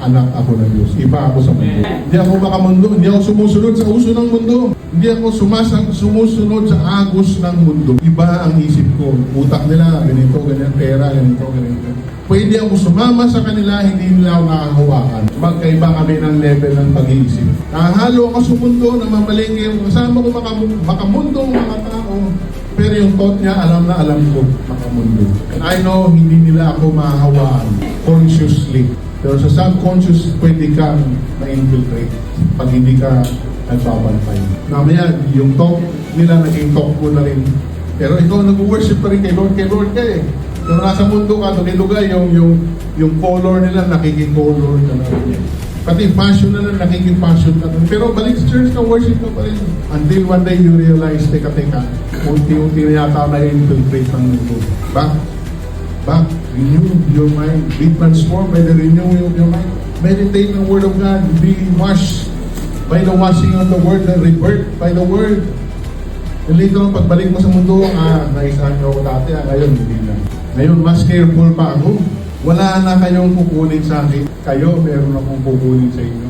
anak ako ng Diyos. Iba ako sa mundo. Hindi ako makamundo. Hindi ako sumusunod sa uso ng mundo. Hindi ako sumusunod sa agos ng mundo. Iba ang isip ko. Utak nila, ganito, ganyan, pera, ganito, ganito. Pwede ako sumama sa kanila, hindi nila ako nakahawakan. Magkaiba kami ng level ng pag-iisip. Nahalo ako sa mundo na mamalingke. Kasama ko makamundo, mga tao. Pero yung thought niya, alam na alam ko, makamundo. And I know, hindi nila ako mahahawakan consciously. Pero sa subconscious, pwede kang ma-infiltrate pag hindi ka nagbabantay. Mamaya, yung talk nila, naging talk mo na rin. Pero ikaw nag-worship pa rin kay Lord ka eh. Pero nasa mundo ka, tunilugay, yung color nila, nakiking-color ka na rin. Pati passion na lang, nakikipassion ka. Pero balik sa church ka, worship ka pa rin. Until one day you realize, teka, unti-unti na yata na-infiltrate ng mundo. Back, renew your mind. Be transformed by the renewing of your mind. Meditate on the Word of God. Be washed by the washing of the Word, and rebirth by the Word. And later on, pagbalik mo sa mundo, naisahan nyo ako dati, ngayon, hindi na. Ngayon, mas careful pa ako. Wala na kayong kukunin sa akin. Kayo, meron akong kukunin sa inyo.